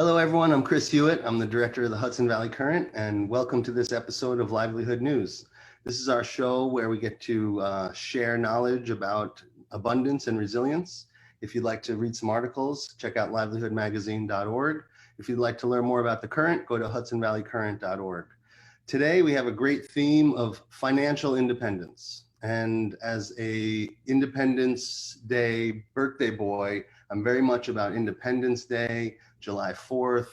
Hello, everyone. I'm Chris Hewitt. I'm the director of the Hudson Valley Current, and welcome to this episode of Livelihood News. This is our show where we get to share knowledge about abundance and resilience. If you'd like to read some articles, check out livelihoodmagazine.org. If you'd like to learn more about the Current, go to hudsonvalleycurrent.org. Today, we have a great theme of financial independence. And as a Independence Day birthday boy, I'm very much about Independence Day, July 4th,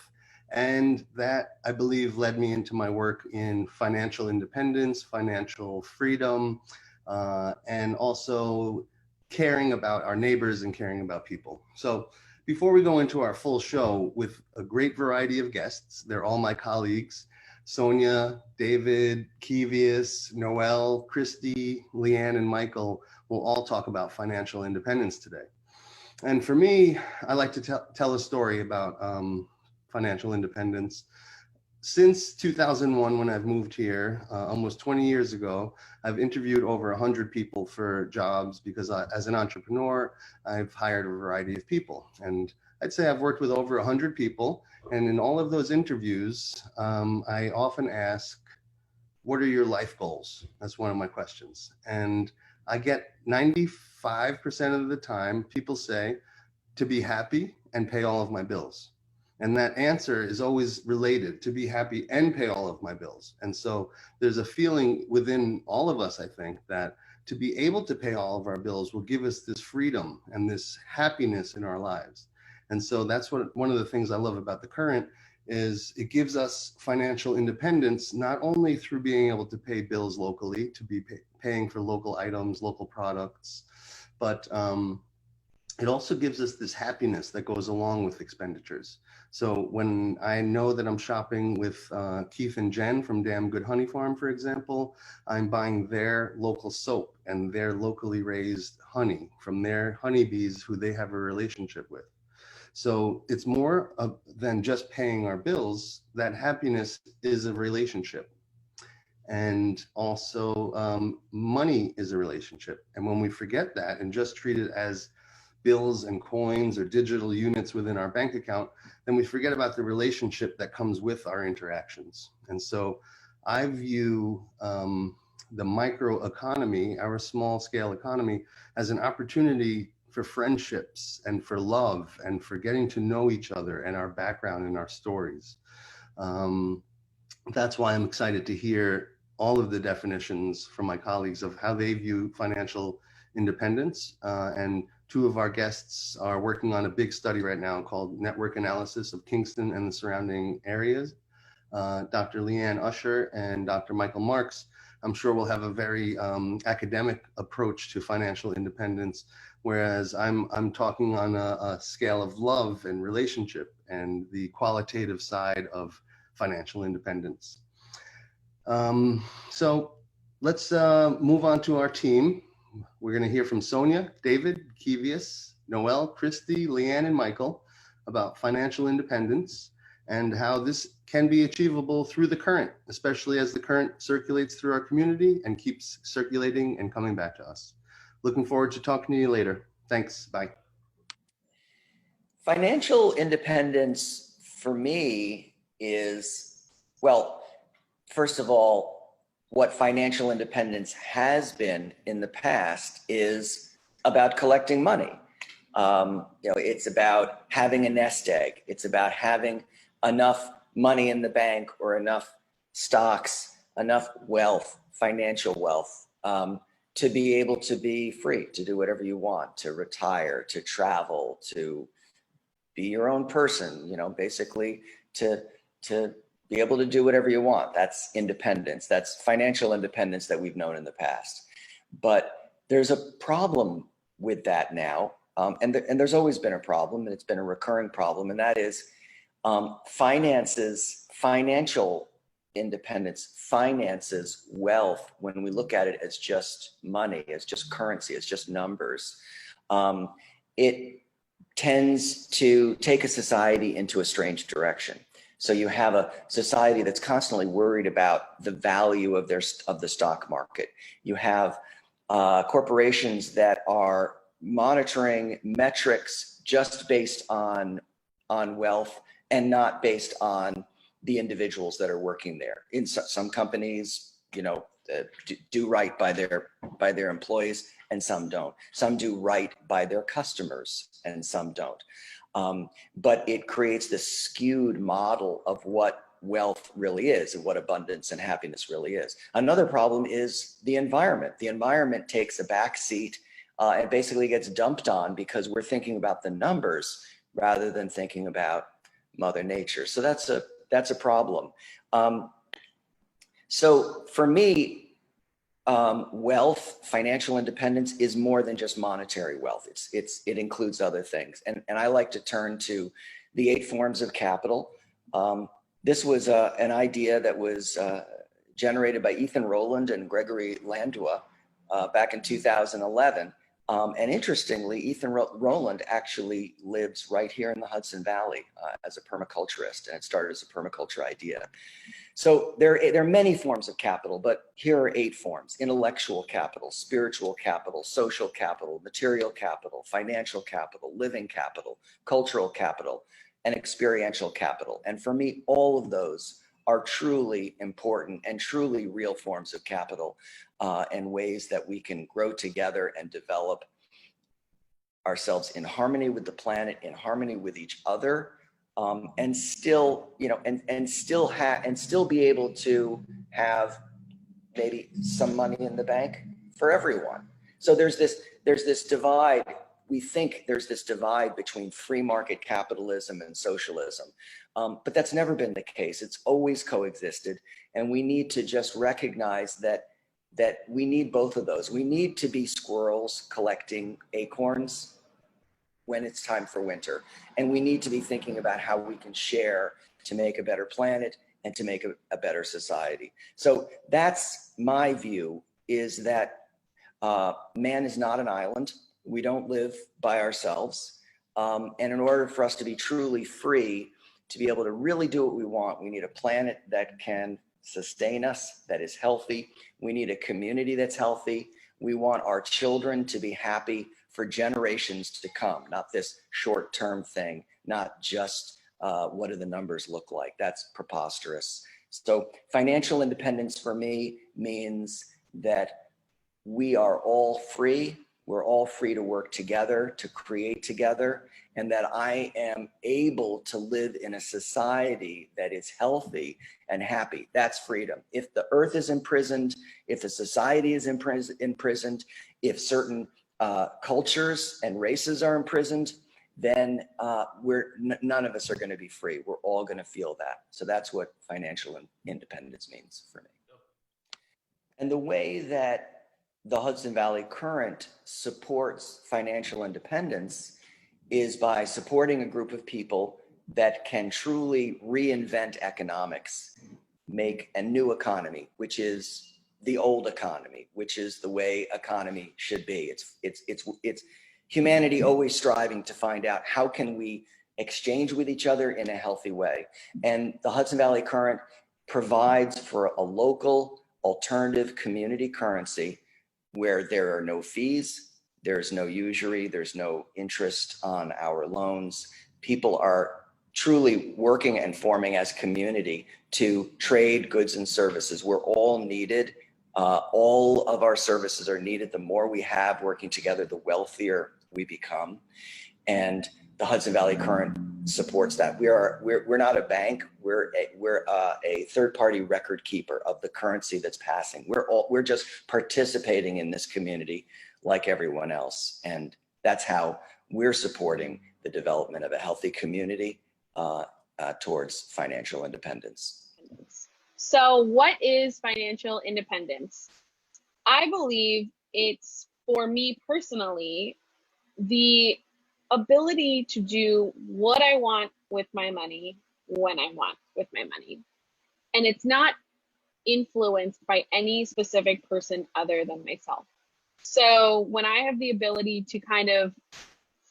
and that, I believe, led me into my work in financial independence, financial freedom, and also caring about our neighbors and caring about people. So before we go into our full show with a great variety of guests, they're all my colleagues, Sonia, David, Kevius, Noel, Christy, Leanne, and Michael will all talk about financial independence today. And for me, I like to tell a story about financial independence. Since 2001, when I've moved here, almost 20 years ago, I've interviewed over 100 people for jobs because as an entrepreneur, I've hired a variety of people. And I'd say I've worked with over 100 people. And in all of those interviews, I often ask, what are your life goals? That's one of my questions. And I get 95% of the time, people say to be happy and pay all of my bills. And that answer is always related to be happy and pay all of my bills. And so there's a feeling within all of us, I think, that to be able to pay all of our bills will give us this freedom and this happiness in our lives. And so that's one of the things I love about the Current is it gives us financial independence, not only through being able to pay bills locally, to be paying for local items, local products, but it also gives us this happiness that goes along with expenditures. So when I know that I'm shopping with Keith and Jen from Damn Good Honey Farm, for example, I'm buying their local soap and their locally raised honey from their honeybees who they have a relationship with. So it's more than just paying our bills. That happiness is a relationship. And also money is a relationship. And when we forget that and just treat it as bills and coins or digital units within our bank account, then we forget about the relationship that comes with our interactions. And so I view the micro economy, our small scale economy, as an opportunity for friendships and for love and for getting to know each other and our background and our stories. That's why I'm excited to hear all of the definitions from my colleagues of how they view financial independence. And two of our guests are working on a big study right now called Network Analysis of Kingston and the Surrounding Areas. Dr. Leanne Usher and Dr. Michael Marks, I'm sure will have a very academic approach to financial independence, whereas I'm talking on a scale of love and relationship and the qualitative side of financial independence. So let's move on to our team. We're going to hear from Sonia, David, Kevius, Noel, Christy, Leanne, and Michael about financial independence and how this can be achievable through the Current, especially as the Current circulates through our community and keeps circulating and coming back to us. Looking forward to talking to you later. Thanks. Bye. Financial independence for me is, well, first of all, what financial independence has been in the past is about collecting money. It's about having a nest egg. It's about having enough money in the bank or enough stocks, enough wealth, financial wealth, to be able to be free, to do whatever you want, to retire, to travel, to be your own person, basically to be able to do whatever you want. That's independence. That's financial independence that we've known in the past. But there's a problem with that now. And there's always been a problem, and it's been a recurring problem, and that is financial independence, finances, wealth, when we look at it as just money, as just currency, as just numbers, it tends to take a society into a strange direction. So you have a society that's constantly worried about the value of the stock market. You have corporations that are monitoring metrics just based on wealth and not based on the individuals that are working there. In some companies, do right by their employees, and some don't. Some do right by their customers, and some don't. But it creates this skewed model of what wealth really is and what abundance and happiness really is. Another problem is the environment. The environment takes a back seat and basically gets dumped on because we're thinking about the numbers rather than thinking about Mother Nature. So that's a problem. So for me, wealth, financial independence is more than just monetary wealth. It includes other things. And I like to turn to the 8 forms of capital. This was an idea that was generated by Ethan Rowland and Gregory Landua back in 2011. And interestingly, Ethan Rowland actually lives right here in the Hudson Valley as a permaculturist, and it started as a permaculture idea. So there are many forms of capital, but here are 8 forms: intellectual capital, spiritual capital, social capital, material capital, financial capital, living capital, cultural capital, and experiential capital. And for me, all of those are truly important and truly real forms of capital and ways that we can grow together and develop ourselves in harmony with the planet, in harmony with each other, and still, and still be able to have maybe some money in the bank for everyone. So there's this divide. We think there's this divide between free market capitalism and socialism, but that's never been the case. It's always coexisted, and we need to just recognize that we need both of those. We need to be squirrels collecting acorns when it's time for winter, and we need to be thinking about how we can share to make a better planet and to make a better society. So that's my view, is that man is not an island. We don't live by ourselves. And in order for us to be truly free, to be able to really do what we want, we need a planet that can sustain us, that is healthy. We need a community that's healthy. We want our children to be happy for generations to come, not this short-term thing, not just what do the numbers look like. That's preposterous. So financial independence for me means that we are all free. We're all free to work together, to create together, and that I am able to live in a society that is healthy and happy. That's freedom. If the earth is imprisoned, if the society is imprisoned, if certain cultures and races are imprisoned, then none of us are going to be free. We're all going to feel that. So that's what financial independence means for me. And the way that the Hudson Valley Current supports financial independence is by supporting a group of people that can truly reinvent economics, make a new economy, which is the old economy, which is the way economy should be. It's humanity always striving to find out how can we exchange with each other in a healthy way. And the Hudson Valley Current provides for a local alternative community currency where there are no fees, there's no usury, there's no interest on our loans. People are truly working and forming as community to trade goods and services. We're all needed. All of our services are needed. The more we have working together, the wealthier we become. And the Hudson Valley Current supports that. We're not a bank. We're a third-party record keeper of the currency that's passing. We're just participating in this community like everyone else, and that's how we're supporting the development of a healthy community towards financial independence. So, what is financial independence? I believe it's, for me personally, the ability to do what I want with my money when I want with my money. And it's not influenced by any specific person other than myself. So when I have the ability to kind of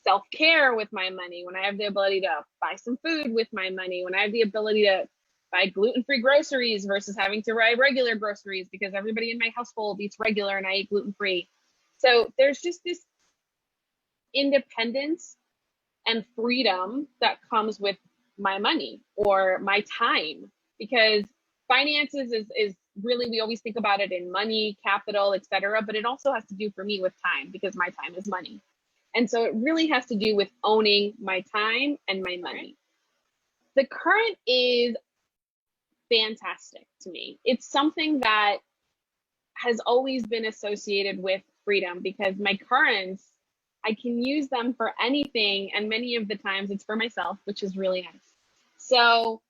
self-care with my money, when I have the ability to buy some food with my money, when I have the ability to buy gluten-free groceries versus having to buy regular groceries because everybody in my household eats regular and I eat gluten-free. So there's just this independence and freedom that comes with my money or my time, because finances is really, we always think about it in money, capital, etc., but it also has to do for me with time, because my time is money. And so it really has to do with owning my time and my money. The current is fantastic to me. It's something that has always been associated with freedom, because my currents, I can use them for anything, and many of the times it's for myself, which is really nice. So,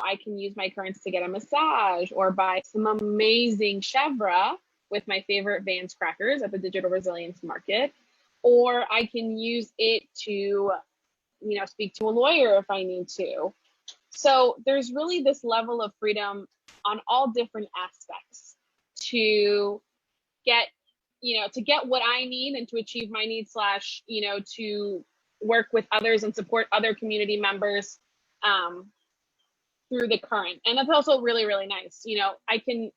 I can use my currents to get a massage or buy some amazing chevre with my favorite Vans crackers at the Digital Resilience Market, or I can use it to, speak to a lawyer if I need to. So there's really this level of freedom on all different aspects to get, to get what I need and to achieve my needs, slash, to work with others and support other community members through the current. And that's also really, really nice. I can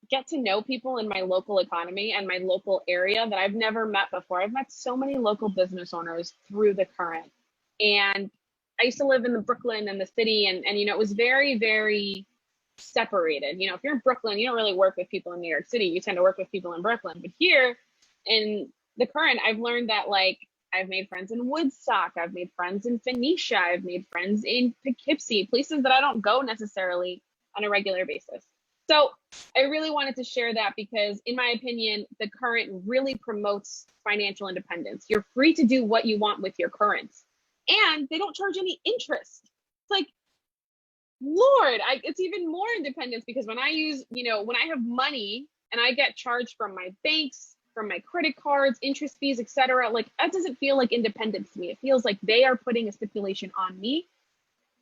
get to know people in my local economy and my local area that I've never met before. I've met so many local business owners through the current. And I used to live in the Brooklyn and the city, and it was very, very separated. If you're in Brooklyn, you don't really work with people in New York City. You tend to work with people in Brooklyn. But here in the current, I've learned that, like, I've made friends in Woodstock, I've made friends in Phoenicia, I've made friends in Poughkeepsie, places that I don't go necessarily on a regular basis. So I really wanted to share that, because in my opinion, the current really promotes financial independence. You're free to do what you want with your currents, and they don't charge any interest. It's like, Lord, it's even more independence, because when I use, when I have money and I get charged from my banks, from my credit cards, interest fees, etc., like, that doesn't feel like independence to me. It feels like they are putting a stipulation on me.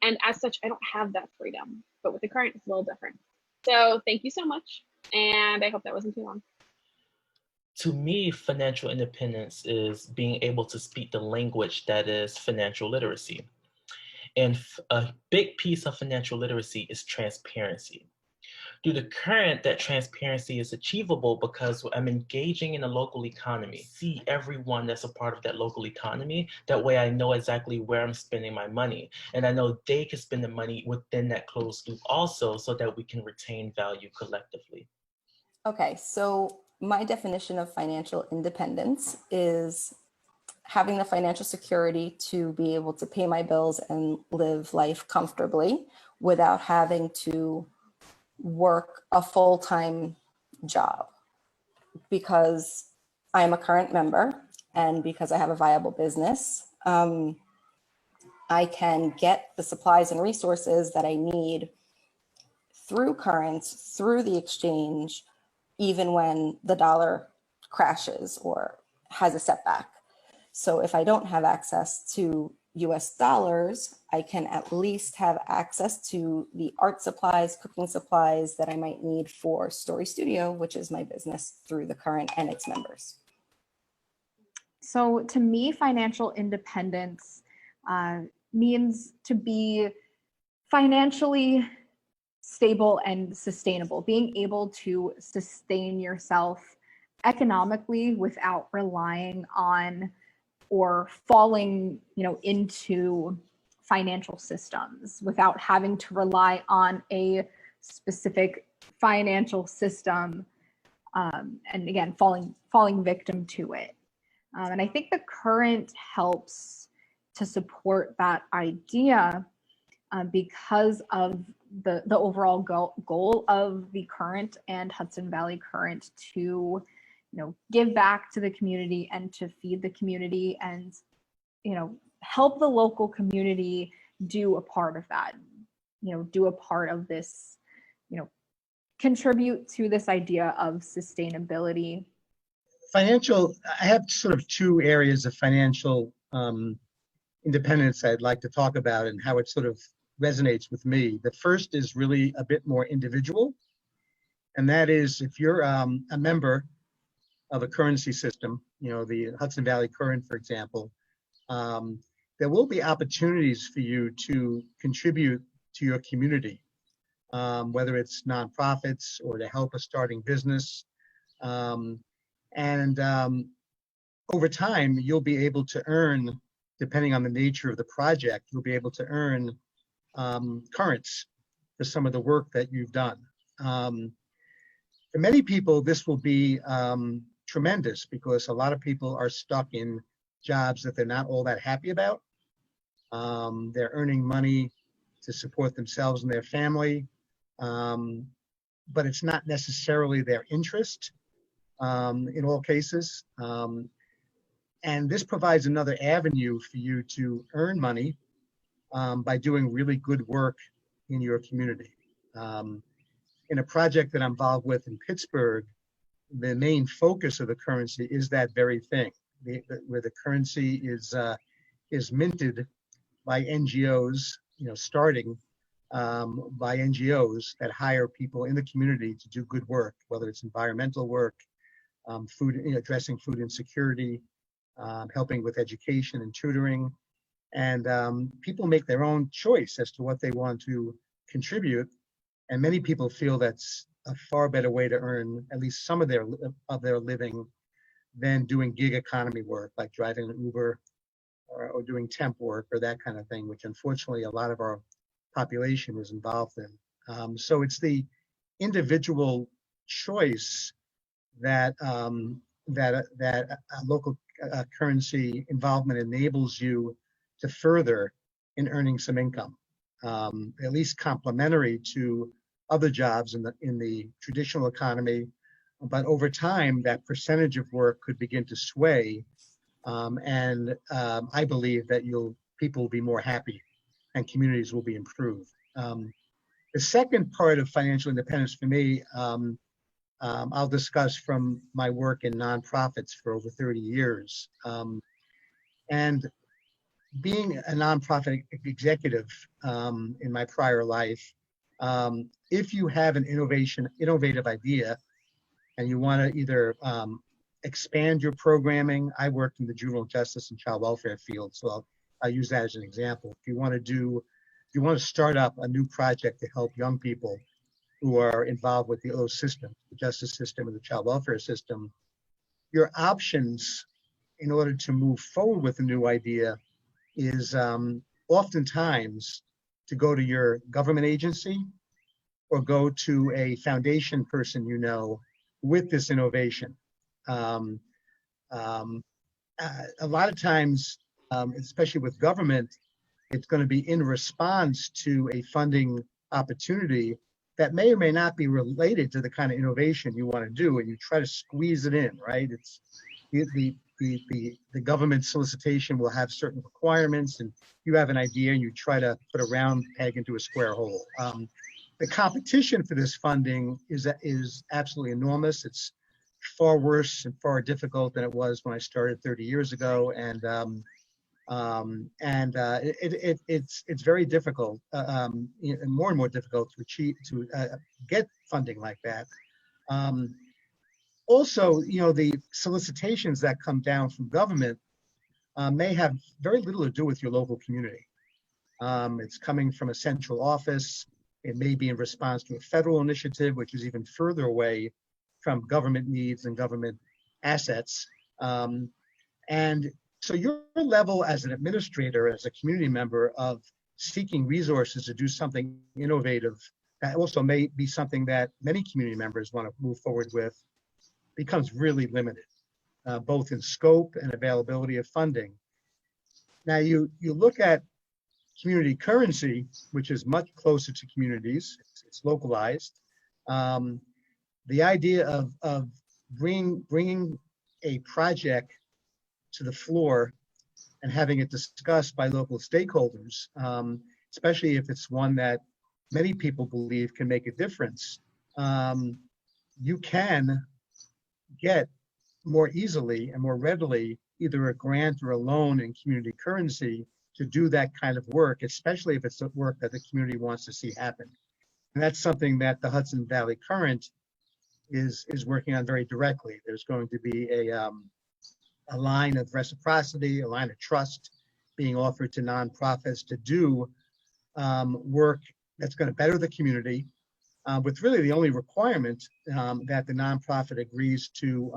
And as such, I don't have that freedom. But with the current, it's a little different. So thank you so much. And I hope that wasn't too long. To me, financial independence is being able to speak the language that is financial literacy. And a big piece of financial literacy is transparency. Through the current, that transparency is achievable because I'm engaging in the local economy, see everyone that's a part of that local economy. That way I know exactly where I'm spending my money. And I know they can spend the money within that closed loop also, so that we can retain value collectively. Okay, so my definition of financial independence is having the financial security to be able to pay my bills and live life comfortably without having to work a full-time job, because I'm a current member and because I have a viable business. I can get the supplies and resources that I need through currents, through the exchange, even when the dollar crashes or has a setback. So if I don't have access to US dollars, I can at least have access to the art supplies, cooking supplies that I might need for Story Studio, which is my business, through the current and its members. So to me, financial independence means to be financially stable and sustainable, being able to sustain yourself economically without relying on or falling, into financial systems, without having to rely on a specific financial system, and again, falling victim to it. And I think the current helps to support that idea because of the overall goal of the current and Hudson Valley Current to give back to the community and to feed the community and, help the local community do a part of that, do a part of this, contribute to this idea of sustainability. I have sort of two areas of financial independence I'd like to talk about and how it sort of resonates with me. The first is really a bit more individual, and that is if you're a member of a currency system, the Hudson Valley Current, for example, there will be opportunities for you to contribute to your community, whether it's nonprofits or to help a starting business. And over time, you'll be able to earn depending on the nature of the project, you'll be able to earn currents for some of the work that you've done. For many people, this will be tremendous because a lot of people are stuck in jobs that they're not all that happy about. They're earning money to support themselves and their family, but it's not necessarily their interest in all cases. And this provides another avenue for you to earn money by doing really good work in your community. In a project that I'm involved with in Pittsburgh, the main focus of the currency is that very thing, where the currency is minted by NGOs, starting by NGOs that hire people in the community to do good work, whether it's environmental work, food, addressing food insecurity, helping with education and tutoring. And people make their own choice as to what they want to contribute. And many people feel that's a far better way to earn at least some of their living than doing gig economy work, like driving an Uber or doing temp work or that kind of thing, which unfortunately a lot of our population is involved in. So it's the individual choice that that local currency involvement enables you to further in earning some income, at least complementary to other jobs in the traditional economy. But over time, that percentage of work could begin to sway, and I believe that people will be more happy, and communities will be improved. The second part of financial independence for me, I'll discuss from my work in nonprofits for over 30 years. And being a nonprofit executive in my prior life, if you have an innovative idea and you want to either expand your programming, I worked in the juvenile justice and child welfare field, so I'll use that as an example. If you want to start up a new project to help young people who are involved with those systems, the justice system and the child welfare system, your options in order to move forward with a new idea is oftentimes to go to your government agency or go to a foundation person with this innovation. A lot of times, especially with government, it's going to be in response to a funding opportunity that may or may not be related to the kind of innovation you want to do, and you try to squeeze it in, right? It's the government solicitation will have certain requirements, and you have an idea and you try to put a round peg into a square hole. The competition for this funding is absolutely enormous. It's far worse and far difficult than it was when I started 30 years ago, and it's very difficult, more and more difficult to get funding like that. Also, the solicitations that come down from government may have very little to do with your local community. It's coming from a central office. It may be in response to a federal initiative, which is even further away from government needs and government assets. And so your level as an administrator, as a community member, of seeking resources to do something innovative, that also may be something that many community members want to move forward with, becomes really limited, both in scope and availability of funding. Now you look at community currency, which is much closer to communities, it's localized. The idea of bringing a project to the floor and having it discussed by local stakeholders, especially if it's one that many people believe can make a difference, you can get more easily and more readily either a grant or a loan in community currency to do that kind of work, especially if it's the work that the community wants to see happen. And that's something that the Hudson Valley Current is working on very directly. There's going to be a line of reciprocity, a line of trust being offered to nonprofits to do work that's going to better the community, with really the only requirement that the nonprofit agrees to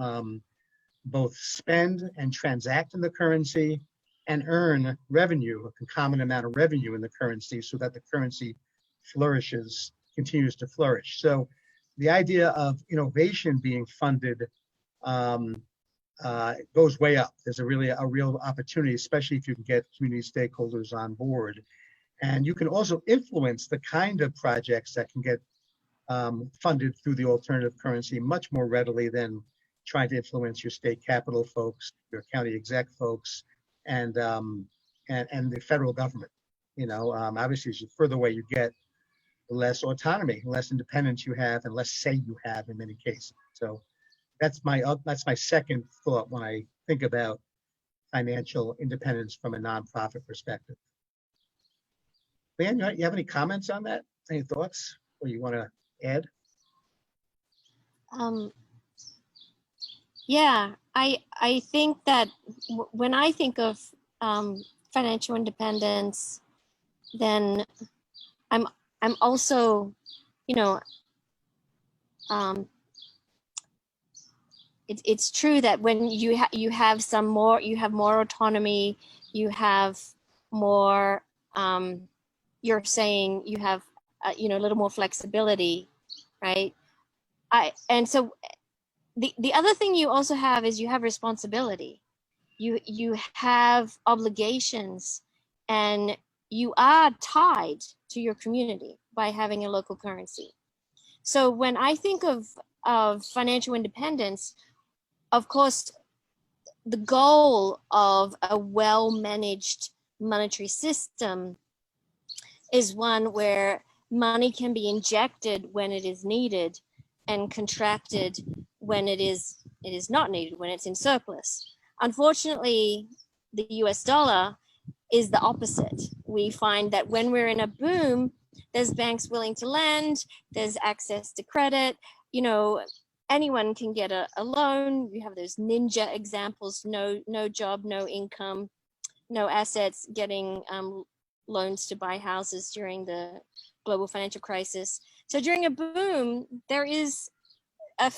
both spend and transact in the currency and earn revenue, a concomitant amount of revenue in the currency so that the currency flourishes, continues to flourish. So the idea of innovation being funded goes way up. There's a real opportunity, especially if you can get community stakeholders on board. And you can also influence the kind of projects that can get funded through the alternative currency much more readily than trying to influence your state capital folks, your county exec folks, and the federal government. Obviously, as the further away you get, the less autonomy, less independence you have, and less say you have in many cases. So that's my second thought when I think about financial independence from a nonprofit perspective. Leanne, you have any comments on that? Any thoughts, or you want to add? Yeah, I think that when I think of financial independence, then I'm also, it's true that when you have more autonomy, you have more, you're saying you have a little more flexibility, right? And so the other thing you also have is you have responsibility. You have obligations, and you are tied to your community by having a local currency. So when I think of financial independence, of course, the goal of a well-managed monetary system is one where money can be injected when it is needed and contracted when it is not needed, when it's in surplus. Unfortunately, the US dollar is the opposite. We find that when we're in a boom, there's banks willing to lend, there's access to credit, anyone can get a loan. You have those ninja examples, no job, no income, no assets, getting loans to buy houses during the global financial crisis. So during a boom, there is a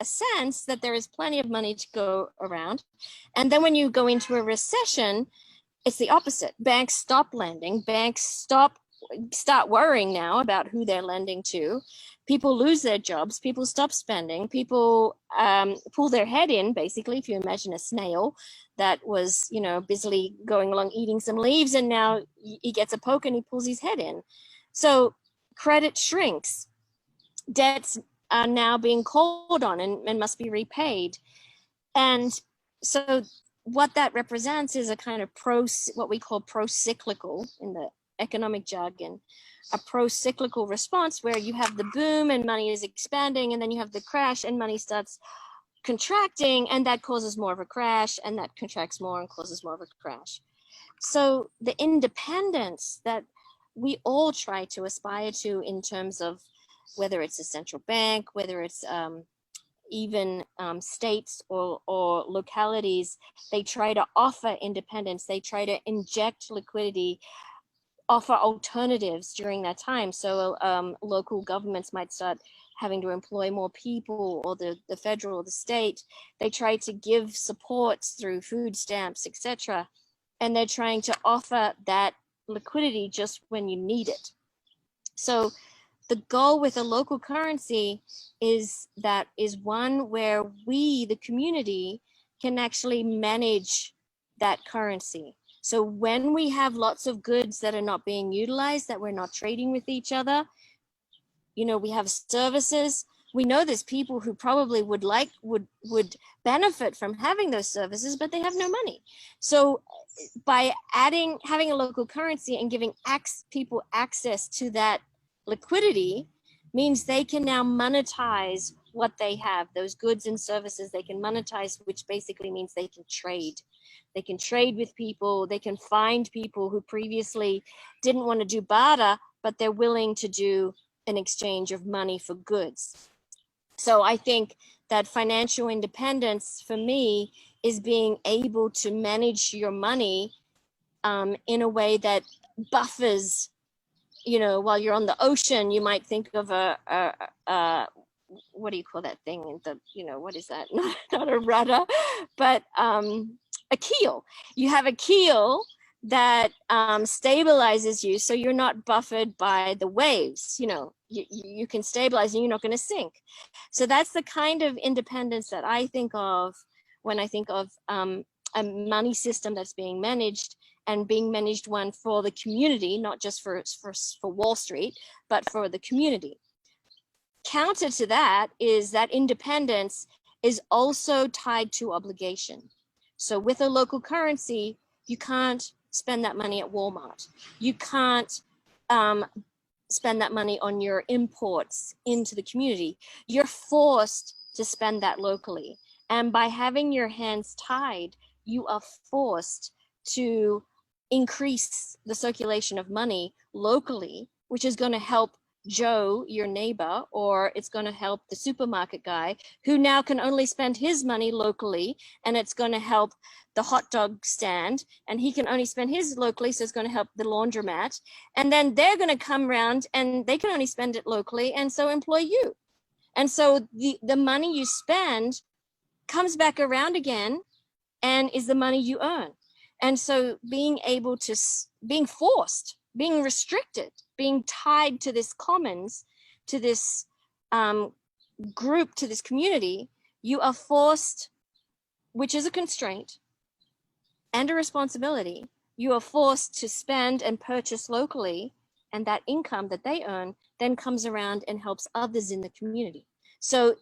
sense that there is plenty of money to go around. And then when you go into a recession, it's the opposite. Banks stop lending. Banks start worrying now about who they're lending to. People lose their jobs. People stop spending. People pull their head in, basically, if you imagine a snail that was, busily going along eating some leaves, and now he gets a poke and he pulls his head in. So credit shrinks. Debts are now being called on and must be repaid. And so what that represents is a kind of what we call pro-cyclical in the economic jargon, a pro-cyclical response where you have the boom and money is expanding, and then you have the crash and money starts contracting, and that causes more of a crash, and that contracts more and causes more of a crash. So the independence that we all try to aspire to in terms of whether it's a central bank, whether it's even states or localities, they try to offer independence, they try to inject liquidity, offer alternatives during that time. So local governments might start having to employ more people, or the federal or the state. They try to give supports through food stamps, etc. And they're trying to offer that liquidity just when you need it. So the goal with a local currency is one where we, the community, can actually manage that currency. So when we have lots of goods that are not being utilized, that we're not trading with each other, we have services. We know there's people who probably would benefit from having those services, but they have no money. So by having a local currency and giving people access to that liquidity means they can now monetize what they have, those goods and services they can monetize, which basically means they can trade. They can trade with people. They can find people who previously didn't want to do barter, but they're willing to do an exchange of money for goods. So I think that financial independence for me is being able to manage your money in a way that buffers, while you're on the ocean, you might think of what do you call that thing? What is that? Not a rudder, but a keel. You have a keel that stabilizes you, so you're not buffered by the waves. You can stabilize and you're not going to sink. So that's the kind of independence that I think of when I think of a money system that's being managed, and being managed one for the community, not just for Wall Street, but for the community. Counter to that is that independence is also tied to obligation. So with a local currency, you can't spend that money at Walmart. You can't spend that money on your imports into the community. You're forced to spend that locally. And by having your hands tied, you are forced to increase the circulation of money locally, which is going to help Joe, your neighbor, or it's going to help the supermarket guy who now can only spend his money locally, and it's going to help the hot dog stand, and he can only spend his locally, so it's going to help the laundromat. And then they're going to come around and they can only spend it locally, and so employ you. And so the money you spend comes back around again and is the money you earn. And so being forced, being restricted, being tied to this commons, to this group, to this community, you are forced, which is a constraint and a responsibility, you are forced to spend and purchase locally, and that income that they earn then comes around and helps others in the community. So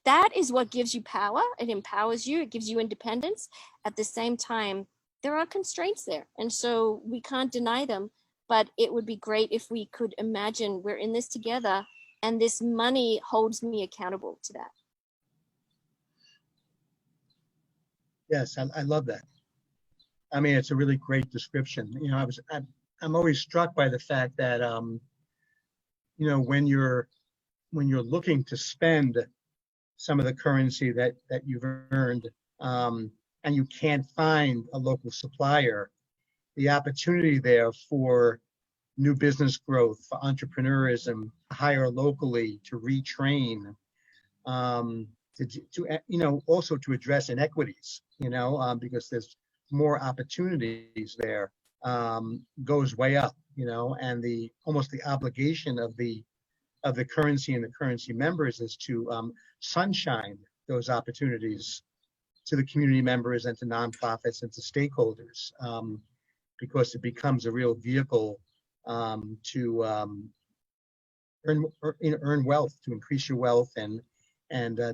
that is what gives you power. It empowers you. It gives you independence. At the same time, there are constraints there. And so we can't deny them, but it would be great if we could imagine we're in this together and this money holds me accountable to that. Yes, I love that. I mean, it's a really great description. I'm always struck by the fact that, when you're looking to spend some of the currency that you've earned, and you can't find a local supplier, the opportunity there for new business growth, for entrepreneurism, to hire locally, to retrain, to also to address inequities, because there's more opportunities there, goes way up, and the obligation of the currency and the currency members is to sunshine those opportunities to the community members and to nonprofits and to stakeholders, because it becomes a real vehicle to earn wealth, to increase your wealth and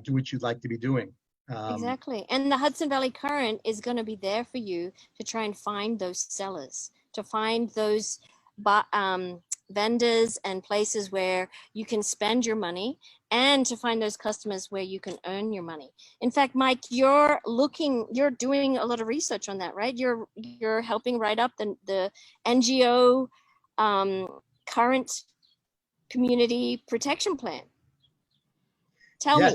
do what you'd like to be doing. Exactly. And the Hudson Valley Current is going to be there for you to try and find those sellers, to find those vendors and places where you can spend your money, and to find those customers where you can earn your money. In fact, Mike, you're doing a lot of research on that, right? You're helping write up the NGO current community protection plan. Tell me,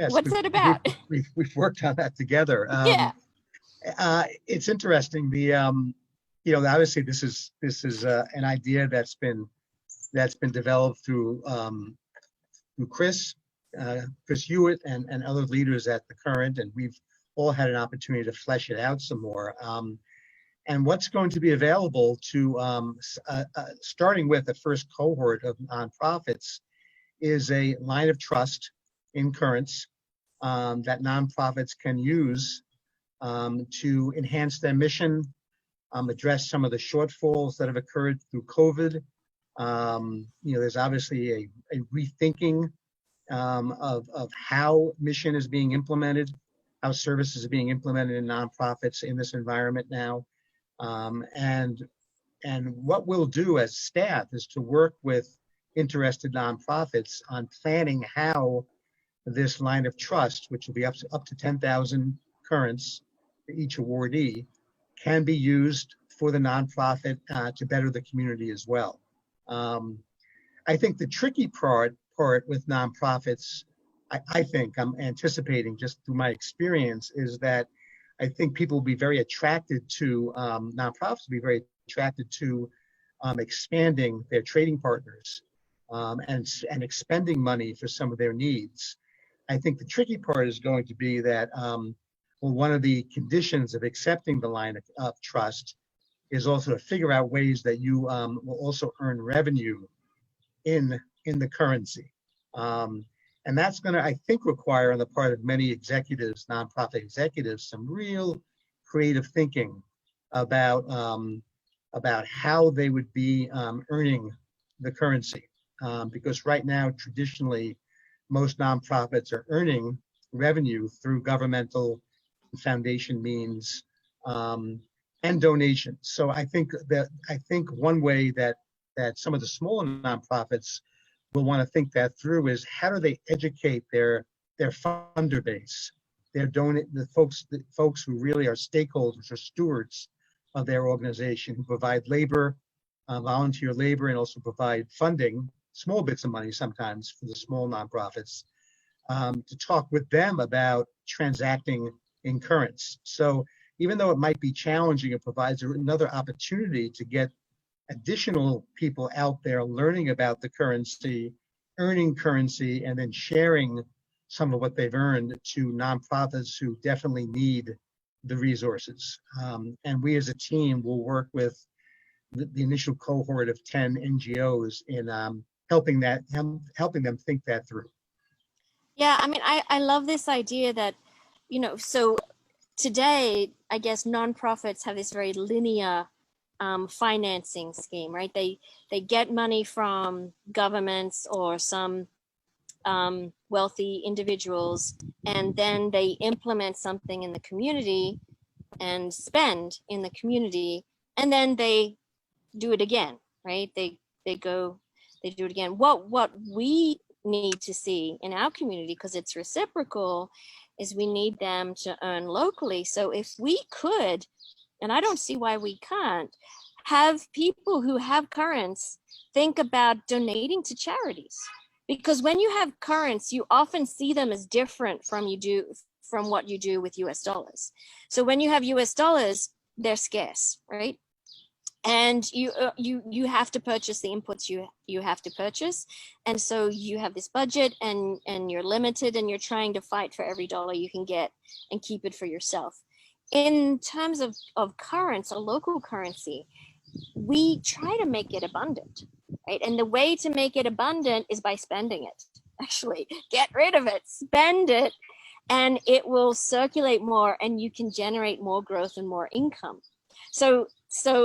what's it about? We've worked on that together. Yeah. It's interesting. Obviously this is an idea that's been developed through Chris Hewitt and other leaders at the Current, and we've all had an opportunity to flesh it out some more. And what's going to be available to starting with the first cohort of nonprofits is a line of trust in currents that nonprofits can use to enhance their mission, address some of the shortfalls that have occurred through COVID. There's obviously a rethinking of how mission is being implemented, how services are being implemented in nonprofits in this environment now. And what we'll do as staff is to work with interested nonprofits on planning how this line of trust, which will be up to 10,000 currents for each awardee, can be used for the nonprofit to better the community as well. I think the tricky part with nonprofits, I think I'm anticipating just through my experience, is that I think people will be very attracted to, nonprofits will be very attracted to expanding their trading partners and expending money for some of their needs. I think the tricky part is going to be that a well, one of the conditions of accepting the line of trust is also to figure out ways that you will also earn revenue in the currency. And that's going to, I think, require on the part of many executives, nonprofit executives, some real creative thinking about how they would be earning the currency. Because right now, traditionally, most nonprofits are earning revenue through governmental foundation means and donations. So I think one way that some of the smaller nonprofits will want to think that through is how do they educate their funder base, the folks who really are stakeholders or stewards of their organization, who provide labor, volunteer labor, and also provide funding, small bits of money sometimes for the small nonprofits, to talk with them about transacting in currents. So even though it might be challenging, it provides another opportunity to get additional people out there learning about the currency, earning currency, and then sharing some of what they've earned to nonprofits who definitely need the resources. And we as a team will work with the initial cohort of 10 NGOs in helping them think that through. Yeah, I mean, I love this idea that, so today, I guess nonprofits have this very linear financing scheme, right? They get money from governments or some wealthy individuals, and then they implement something in the community and spend in the community, and then they do it again, right? They do it again. What we need to see in our community, because it's reciprocal, is we need them to earn locally. So if we could, and I don't see why we can't, have people who have currents think about donating to charities. Because when you have currents, you often see them as different from what you do with US dollars. So when you have US dollars, they're scarce, right? And you have to purchase the inputs you have to purchase, and so you have this budget, and you're limited, and you're trying to fight for every dollar you can get and keep it for yourself. In terms of currents, a local currency, we try to make it abundant, right? And the way to make it abundant is by spending it. Actually, get rid of it, spend it, and it will circulate more, and you can generate more growth and more income. So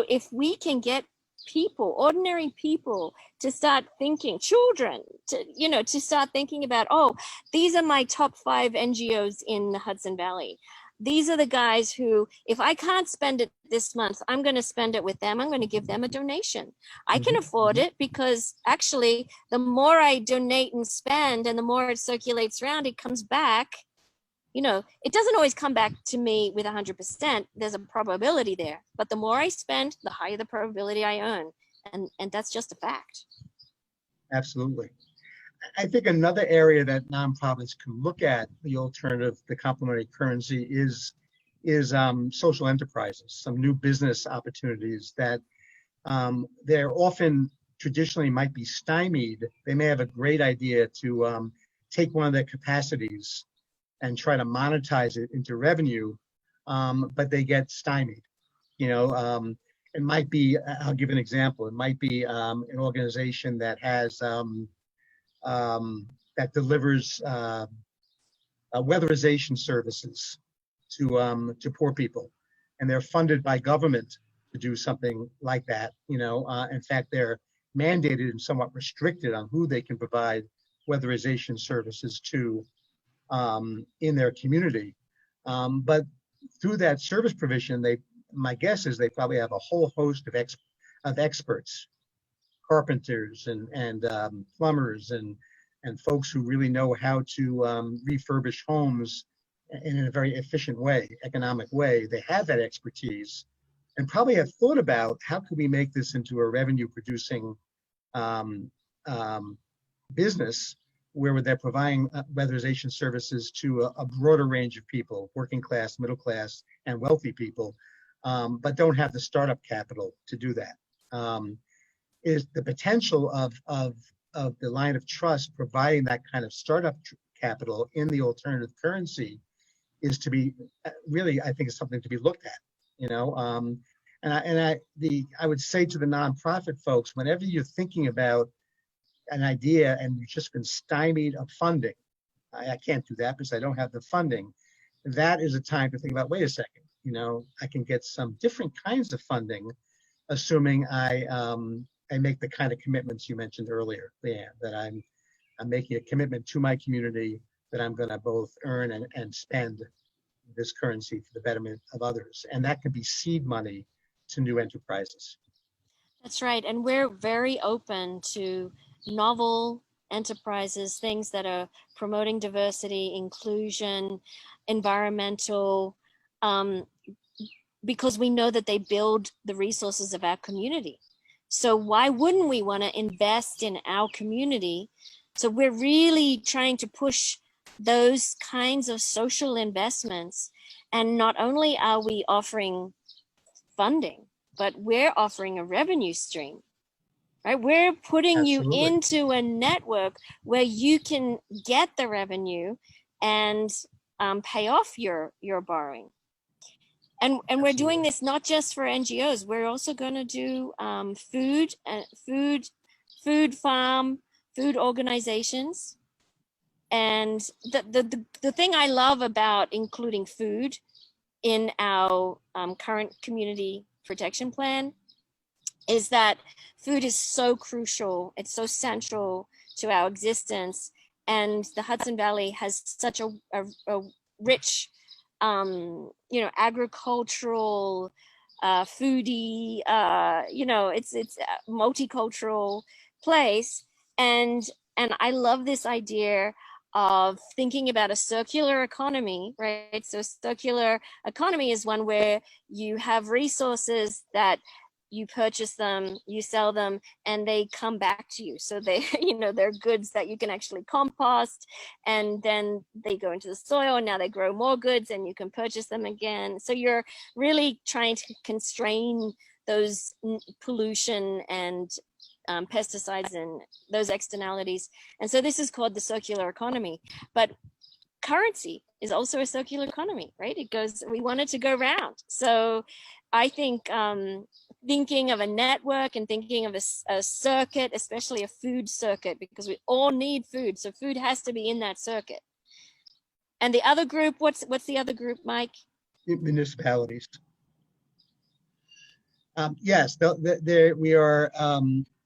if we can get people, ordinary people, to start thinking, children, to start thinking about, oh, these are my top 5 NGOs in the Hudson Valley. These are the guys who, if I can't spend it this month, I'm going to spend it with them. I'm going to give them a donation. I can afford it because actually the more I donate and spend and the more it circulates around, it comes back. It doesn't always come back to me with 100%. There's a probability there, but the more I spend, the higher the probability I earn. And that's just a fact. Absolutely. I think another area that nonprofits can look at the alternative, the complementary currency, is social enterprises, some new business opportunities that they're often traditionally might be stymied. They may have a great idea to take one of their capacities and try to monetize it into revenue, but they get stymied. It might be, I'll give an example. It might be an organization that has that delivers weatherization services to poor people, and they're funded by government to do something like that. In fact, they're mandated and somewhat restricted on who they can provide weatherization services to in their community. But through that service provision, my guess is they probably have a whole host of experts, carpenters and plumbers and folks who really know how to refurbish homes in a very efficient way, economic way. They have that expertise and probably have thought about how could we make this into a revenue producing business where they're providing weatherization services to a broader range of people, working class, middle class, and wealthy people, but don't have the startup capital to do that. Is the potential of the line of trust providing that kind of startup capital in the alternative currency is to be really, I think, is something to be looked at. You know, I would say to the nonprofit folks, whenever you're thinking about an idea and you've just been stymied of funding, I can't do that because I don't have the funding. That is a time to think about, wait a second, you know, I can get some different kinds of funding, assuming I make the kind of commitments you mentioned earlier, Leanne, that I'm making a commitment to my community that I'm going to both earn and spend this currency for the betterment of others. And that could be seed money to new enterprises. That's right. And we're very open to novel enterprises, things that are promoting diversity, inclusion, environmental, because we know that they build the resources of our community. So why wouldn't we want to invest in our community? So we're really trying to push those kinds of social investments. And not only are we offering funding, but we're offering a revenue stream, right? We're putting Absolutely. you into a network where you can get the revenue and pay off your borrowing. And we're doing this not just for NGOs. We're also going to do food farm, food organizations. And the thing I love about including food in our current community protection plan is that food is so crucial. It's so central to our existence. And the Hudson Valley has such a rich, agricultural, foodie, it's a multicultural place. And I love this idea of thinking about a circular economy, right? So circular economy is one where you have resources that you purchase them, you sell them, and they come back to you. So they, they're goods that you can actually compost, and then they go into the soil, and now they grow more goods, and you can purchase them again. So you're really trying to constrain those pollution and pesticides and those externalities. And so this is called the circular economy. But currency is also a circular economy, right? We want it to go round. So I think thinking of a network and thinking of a circuit, especially a food circuit, because we all need food. So food has to be in that circuit. And the other group, what's the other group, Mike? Municipalities. Yes, we are.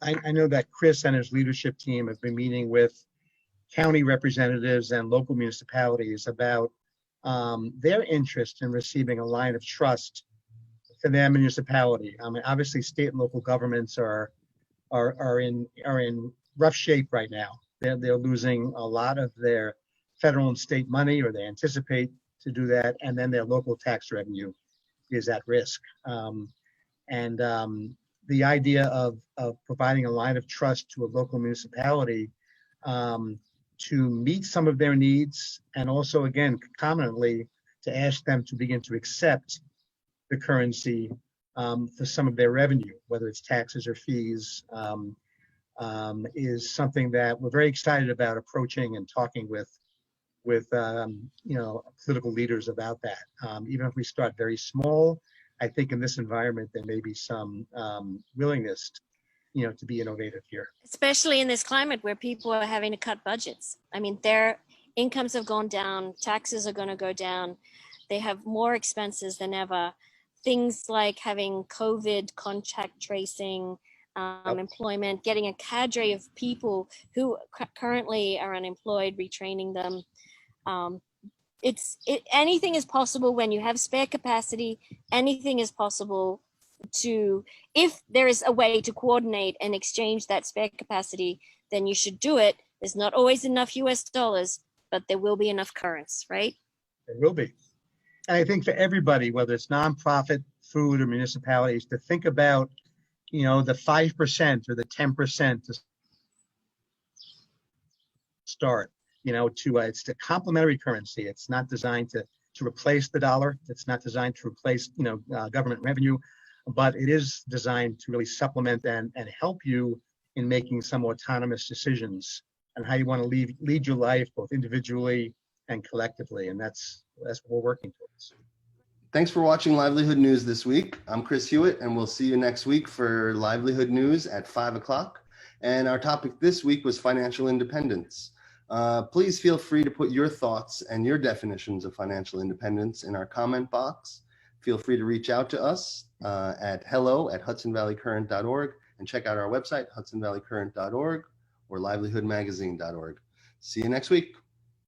I know that Chris and his leadership team have been meeting with county representatives and local municipalities about their interest in receiving a line of trust for their municipality. I mean, obviously, state and local governments are in rough shape right now. They're losing a lot of their federal and state money, or they anticipate to do that, and then their local tax revenue is at risk. The idea of providing a line of trust to a local municipality to meet some of their needs, and also, again, concomitantly, to ask them to begin to accept the currency for some of their revenue, whether it's taxes or fees, is something that we're very excited about approaching and talking with political leaders about that. Even if we start very small, I think in this environment there may be some willingness, to be innovative here. Especially in this climate where people are having to cut budgets. I mean, their incomes have gone down, taxes are going to go down. They have more expenses than ever. Things like having COVID contact tracing, employment, getting a cadre of people who currently are unemployed, retraining them. Anything is possible when you have spare capacity. Anything is possible if there is a way to coordinate and exchange that spare capacity, then you should do it. There's not always enough US dollars, but there will be enough currents, right? There will be. And I think for everybody, whether it's nonprofit, food, or municipalities, to think about, the 5% or the 10% to start, it's the complementary currency. It's not designed to replace the dollar. It's not designed to replace, government revenue, but it is designed to really supplement and help you in making some autonomous decisions on how you want to lead your life, both individually and collectively, and that's what we're working towards. Thanks for watching Livelihood News this week. I'm Chris Hewitt, and we'll see you next week for Livelihood News at 5 o'clock. And our topic this week was financial independence. Please feel free to put your thoughts and your definitions of financial independence in our comment box. Feel free to reach out to us at hello@hudsonvalleycurrent.org and check out our website, hudsonvalleycurrent.org or livelihoodmagazine.org. See you next week.